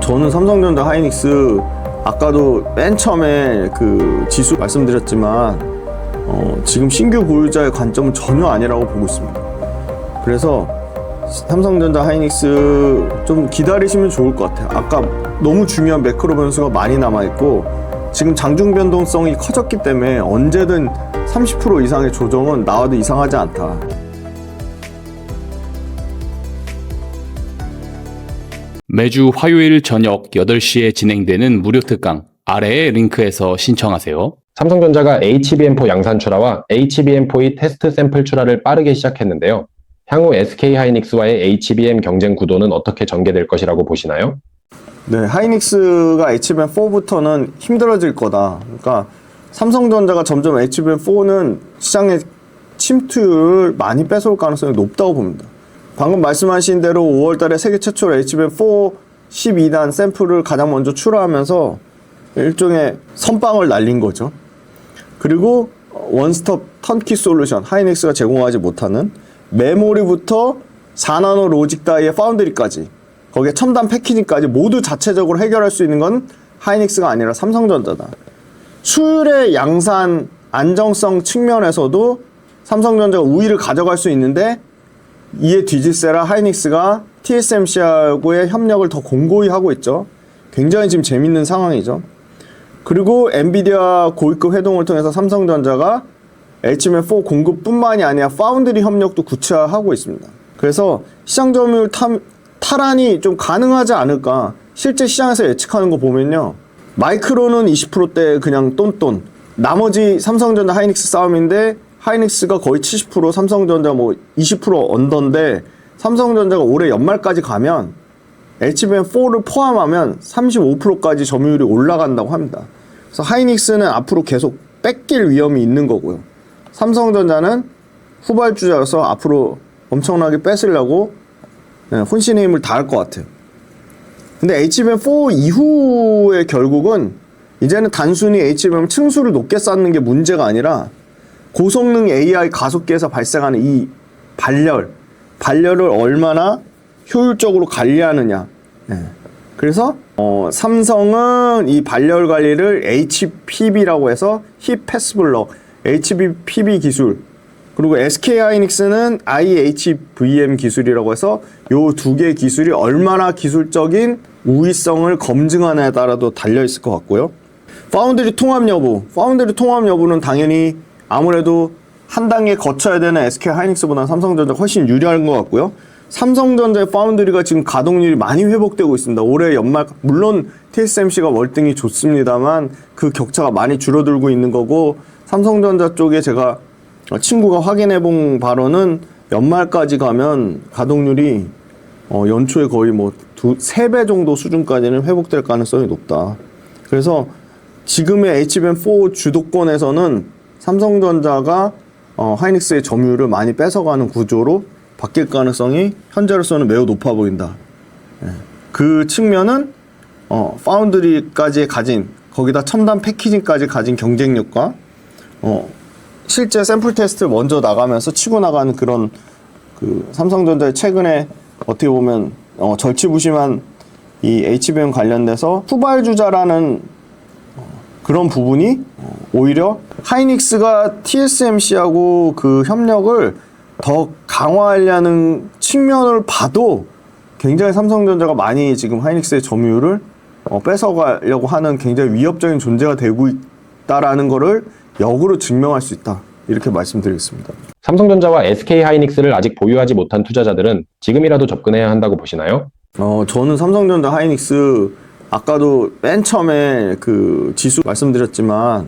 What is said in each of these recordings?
저는 삼성전자 하이닉스 아까도 맨 처음에 그 지수 말씀드렸지만 지금 신규 보유자의 관점은 전혀 아니라고 보고 있습니다. 그래서 삼성전자 하이닉스 좀 기다리시면 좋을 것 같아요. 아까 너무 중요한 매크로 변수가 많이 남아있고 지금 장중 변동성이 커졌기 때문에 언제든 30% 이상의 조정은 나와도 이상하지 않다. 매주 화요일 저녁 8시에 진행되는 무료 특강 아래의 링크에서 신청하세요. 삼성전자가 HBM4 양산 출하와 HBM4의 테스트 샘플 출하를 빠르게 시작했는데요. 향후 SK하이닉스와의 HBM 경쟁 구도는 어떻게 전개될 것이라고 보시나요? 네, 하이닉스가 HBM4부터는 힘들어질 거다. 그러니까 삼성전자가 점점 HBM4는 시장의 침투율을 많이 뺏어올 가능성이 높다고 봅니다. 방금 말씀하신 대로 5월 달에 세계 최초로 HBM4 12단 샘플을 가장 먼저 출하하면서 일종의 선빵을 날린 거죠. 그리고 원스톱 턴키 솔루션, 하이닉스가 제공하지 못하는 메모리부터 4나노 로직 다이의 파운드리까지, 거기에 첨단 패키징까지 모두 자체적으로 해결할 수 있는 건 하이닉스가 아니라 삼성전자다. 수율의 양산 안정성 측면에서도 삼성전자가 우위를 가져갈 수 있는데, 이에 뒤질세라 하이닉스가 TSMC하고의 협력을 더 공고히 하고 있죠. 굉장히 지금 재밌는 상황이죠. 그리고 엔비디아 고위급 회동을 통해서 삼성전자가 HBM4 공급뿐만이 아니라 파운드리 협력도 구체화하고 있습니다. 그래서 시장 점유율 탈환이 좀 가능하지 않을까. 실제 시장에서 예측하는 거 보면요, 마이크론은 20%대 그냥 똔똔, 나머지 삼성전자 하이닉스 싸움인데 하이닉스가 거의 70%, 삼성전자 뭐 20% 언더인데, 삼성전자가 올해 연말까지 가면 HBM4를 포함하면 35%까지 점유율이 올라간다고 합니다. 그래서 하이닉스는 앞으로 계속 뺏길 위험이 있는 거고요. 삼성전자는 후발주자로서 앞으로 엄청나게 뺏으려고 혼신의 힘을 다할 것 같아요. 근데 HBM4 이후의 결국은 이제는 단순히 HBM 층수를 높게 쌓는 게 문제가 아니라 고성능 AI 가속기에서 발생하는 이 발열을 얼마나 효율적으로 관리하느냐. 그래서 삼성은 이 발열 관리를 HPB라고 해서 힙 패스블럭, HPB 기술, 그리고 SK하이닉스는 IHVM 기술이라고 해서 요 두 개의 기술이 얼마나 기술적인 우위성을 검증하느냐에 따라도 달려있을 것 같고요. 파운드리 통합 여부는 당연히 아무래도 한 단계 거쳐야 되는 SK하이닉스보다는 삼성전자가 훨씬 유리한 것 같고요. 삼성전자의 파운드리가 지금 가동률이 많이 회복되고 있습니다. 올해 연말, 물론 TSMC가 월등히 좋습니다만 그 격차가 많이 줄어들고 있는 거고, 삼성전자 쪽에 제가 친구가 확인해 본 바로는 연말까지 가면 가동률이 연초에 거의 뭐 3배 정도 수준까지는 회복될 가능성이 높다. 그래서 지금의 HBM4 주도권에서는 삼성전자가 하이닉스의 점유율을 많이 뺏어가는 구조로 바뀔 가능성이 현재로서는 매우 높아 보인다. 그 측면은 파운드리까지 가진, 거기다 첨단 패키징까지 가진 경쟁력과 실제 샘플 테스트 먼저 나가면서 치고 나가는 그런 그 삼성전자의 최근에 어떻게 보면 절치부심한 이 HBM 관련돼서 후발주자라는 그런 부분이 오히려 하이닉스가 TSMC하고 그 협력을 더 강화하려는 측면을 봐도 굉장히 삼성전자가 많이 지금 하이닉스의 점유율을 뺏어가려고 하는 굉장히 위협적인 존재가 되고 있다라는 거를 역으로 증명할 수 있다, 이렇게 말씀드리겠습니다. 삼성전자와 SK하이닉스를 아직 보유하지 못한 투자자들은 지금이라도 접근해야 한다고 보시나요? 저는 삼성전자 하이닉스 아까도 맨 처음에 그 지수 말씀드렸지만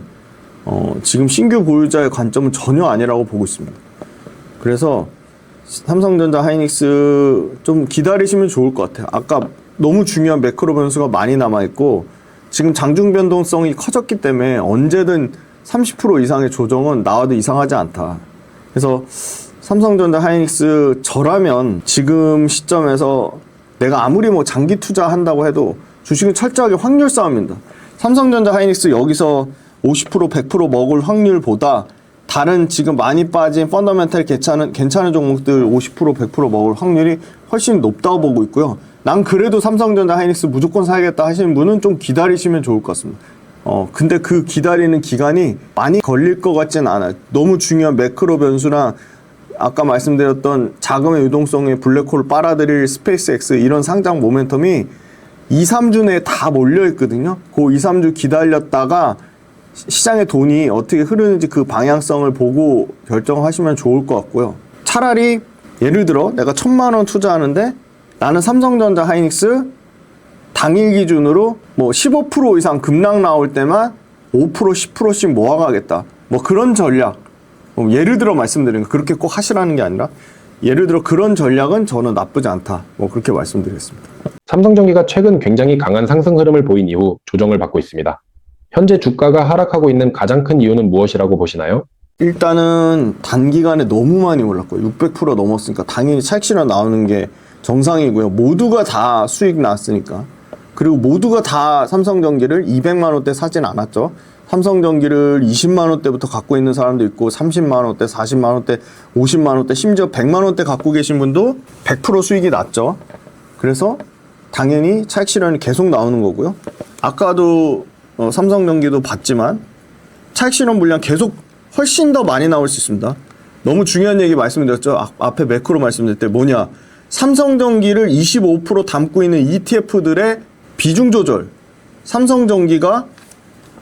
지금 신규 보유자의 관점은 전혀 아니라고 보고 있습니다. 그래서 삼성전자 하이닉스 좀 기다리시면 좋을 것 같아요. 아까 너무 중요한 매크로 변수가 많이 남아있고 지금 장중 변동성이 커졌기 때문에 언제든 30% 이상의 조정은 나와도 이상하지 않다. 그래서 삼성전자 하이닉스 저라면 지금 시점에서 내가 아무리 뭐 장기 투자한다고 해도 주식은 철저하게 확률 싸움입니다. 삼성전자 하이닉스 여기서 50% 100% 먹을 확률보다 다른 지금 많이 빠진 펀더멘탈 괜찮은 종목들 50% 100% 먹을 확률이 훨씬 높다고 보고 있고요. 난 그래도 삼성전자 하이닉스 무조건 사야겠다 하시는 분은 좀 기다리시면 좋을 것 같습니다. 근데 그 기다리는 기간이 많이 걸릴 것 같진 않아요. 너무 중요한 매크로 변수나 아까 말씀드렸던 자금의 유동성에 블랙홀을 빨아들일 스페이스X 이런 상장 모멘텀이 2, 3주 내에 다 몰려있거든요. 그 2, 3주 기다렸다가 시장의 돈이 어떻게 흐르는지 그 방향성을 보고 결정하시면 좋을 것 같고요. 차라리 예를 들어 내가 1,000만 원 투자하는데 나는 삼성전자 하이닉스 당일 기준으로 뭐 15% 이상 급락 나올 때만 5%, 10%씩 모아가겠다. 뭐 그런 전략. 예를 들어 말씀드리는 거 그렇게 꼭 하시라는 게 아니라 예를 들어 그런 전략은 저는 나쁘지 않다. 뭐 그렇게 말씀드리겠습니다. 삼성전기가 최근 굉장히 강한 상승 흐름을 보인 이후 조정을 받고 있습니다. 현재 주가가 하락하고 있는 가장 큰 이유는 무엇이라고 보시나요? 일단은 단기간에 너무 많이 올랐고요. 600% 넘었으니까 당연히 차익 실현 나오는 게 정상이고요. 모두가 다 수익 났으니까. 그리고 모두가 다 삼성전기를 200만 원대 사진 않았죠. 삼성전기를 20만 원대부터 갖고 있는 사람도 있고 30만 원대, 40만 원대, 50만 원대, 심지어 100만 원대 갖고 계신 분도 100% 수익이 났죠. 그래서 당연히 차익 실현이 계속 나오는 거고요. 아까도 삼성전기도 봤지만 차익 실현 물량 계속 훨씬 더 많이 나올 수 있습니다. 너무 중요한 얘기 말씀드렸죠. 앞에 매크로 말씀드릴 때 뭐냐. 삼성전기를 25% 담고 있는 ETF들의 비중 조절. 삼성전기가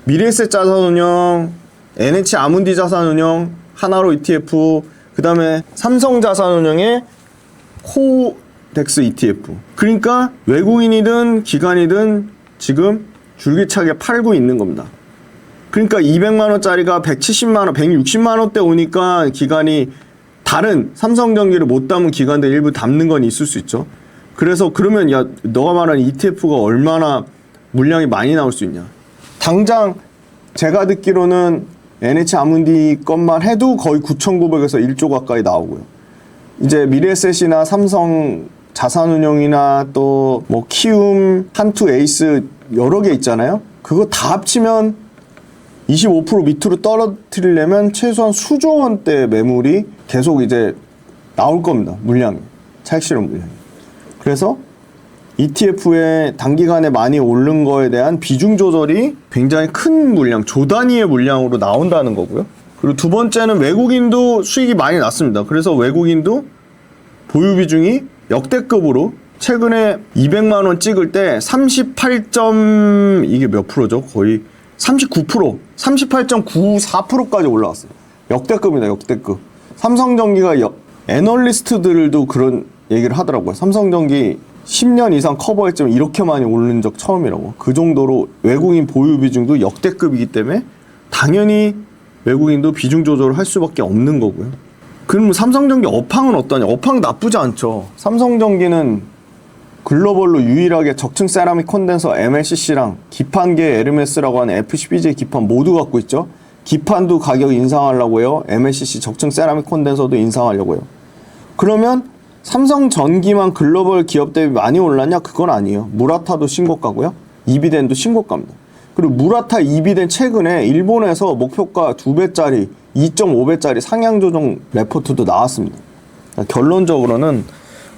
미래에셋 자산운용, NH 아문디 자산운용, 하나로 ETF, 그 다음에 삼성자산운용의 코덱스 ETF. 그러니까 외국인이든 기관이든 지금 줄기차게 팔고 있는 겁니다. 그러니까 200만 원짜리가 170만 원, 160만 원대 오니까 기관이 다른 삼성전기를 못 담은 기관들 일부 담는 건 있을 수 있죠. 그래서 그러면 야 너가 말하는 ETF가 얼마나 물량이 많이 나올 수 있냐. 당장 제가 듣기로는 NH 아문디 것만 해도 거의 9,900에서 1조 가까이 나오고요. 이제 미래에셋이나 삼성 자산운용이나 또 뭐 키움, 한투, 에이스 여러 개 있잖아요. 그거 다 합치면 25% 밑으로 떨어뜨리려면 최소한 수조 원대 매물이 계속 이제 나올 겁니다. 물량이. 차익 실현 물량이. 그래서 ETF에 단기간에 많이 오른 거에 대한 비중 조절이 굉장히 큰 물량, 조 단위의 물량으로 나온다는 거고요. 그리고 두 번째는 외국인도 수익이 많이 났습니다. 그래서 외국인도 보유 비중이 역대급으로 최근에 200만 원 찍을 때 38점 이게 몇 프로죠? 거의 39%, 38.94%까지 올라왔어요. 역대급입니다. 역대급. 삼성전기가 애널리스트들도 그런 얘기를 하더라고요. 삼성전기 10년 이상 커버했지만 이렇게 많이 오른 적 처음이라고. 그 정도로 외국인 보유 비중도 역대급이기 때문에 당연히 외국인도 비중 조절을 할 수밖에 없는 거고요. 그럼 삼성전기 업황은 어떠냐? 업황 나쁘지 않죠. 삼성전기는 글로벌로 유일하게 적층 세라믹 콘덴서 MLCC랑 기판계 에르메스라고 하는 FCBJ 기판 모두 갖고 있죠. 기판도 가격 인상하려고요. MLCC 적층 세라믹 콘덴서도 인상하려고요. 그러면 삼성전기만 글로벌 기업 대비 많이 올랐냐? 그건 아니에요. 무라타도 신고가고요. 이비덴도 신고가입니다. 그리고 무라타 이비덴 최근에 일본에서 목표가 2배짜리, 2.5배짜리 상향 조정 레포트도 나왔습니다. 결론적으로는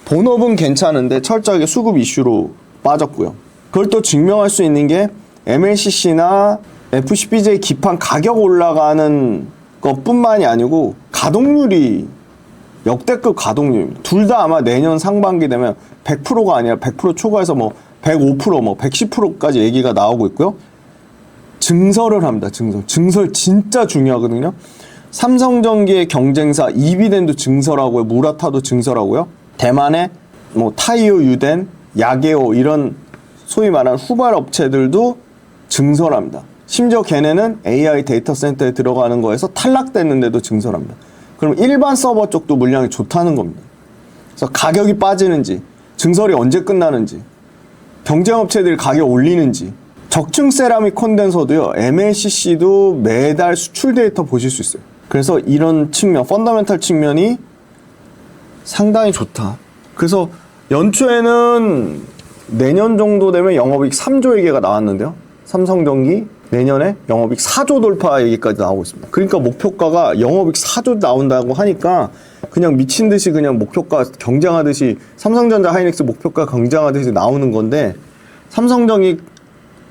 본업은 괜찮은데 철저하게 수급 이슈로 빠졌고요. 그걸 또 증명할 수 있는 게 MLCC나 FCBJ 기판 가격 올라가는 것뿐만이 아니고 가동률이 역대급 가동률입니다. 둘 다 아마 내년 상반기 되면 100%가 아니라 100% 초과해서 뭐 105%, 뭐 110%까지 얘기가 나오고 있고요. 증설을 합니다. 증설 진짜 중요하거든요. 삼성전기의 경쟁사 이비덴도 증설하고요. 무라타도 증설하고요. 대만의 뭐 타이오 유덴, 야게오 이런 소위 말하는 후발 업체들도 증설합니다. 심지어 걔네는 AI 데이터 센터에 들어가는 거에서 탈락됐는데도 증설합니다. 그럼 일반 서버 쪽도 물량이 좋다는 겁니다. 그래서 가격이 빠지는지, 증설이 언제 끝나는지, 경쟁업체들이 가격 올리는지, 적층 세라믹 콘덴서도요, MLCC도 매달 수출 데이터 보실 수 있어요. 그래서 이런 측면, 펀더멘탈 측면이 상당히 좋다. 그래서 연초에는 내년 정도 되면 영업이익 3조 얘기가 나왔는데요. 삼성전기 내년에 영업이익 4조 돌파 얘기까지 나오고 있습니다. 그러니까 목표가가 영업이익 4조 나온다고 하니까 그냥 미친 듯이 그냥 목표가 경쟁하듯이 삼성전자 하이닉스 목표가 경쟁하듯이 나오는 건데 삼성전기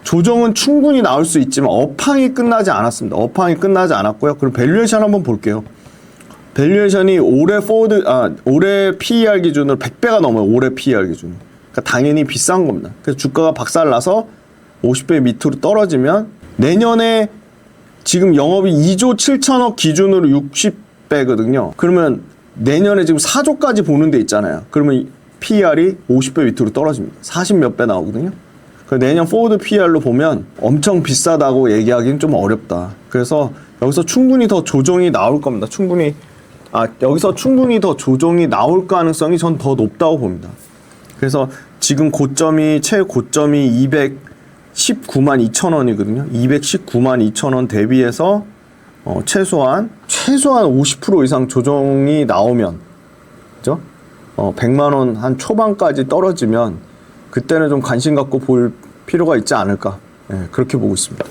조정은 충분히 나올 수 있지만 업황이 끝나지 않았습니다. 업황이 끝나지 않았고요. 그럼 밸류에이션 한번 볼게요. 밸류에이션이 올해 PER 기준으로 100배가 넘어요. 올해 PER 기준. 그러니까 당연히 비싼 겁니다. 그래서 주가가 박살나서 50배 밑으로 떨어지면 내년에 지금 영업이 2조 7천억 기준으로 60배거든요. 그러면 내년에 지금 4조까지 보는 데 있잖아요. 그러면 PER이 50배 밑으로 떨어집니다. 40 몇 배 나오거든요. 내년 포워드 PER로 보면 엄청 비싸다고 얘기하기는 좀 어렵다. 그래서 여기서 충분히 더 조정이 나올 겁니다. 여기서 충분히 더 조정이 나올 가능성이 전 더 높다고 봅니다. 그래서 지금 최고점이 219만 2천 원이거든요. 219만 2천 원 대비해서 최소한 50% 이상 조정이 나오면, 그죠? 100만 원 한 초반까지 떨어지면 그때는 좀 관심 갖고 볼 필요가 있지 않을까. 그렇게 보고 있습니다.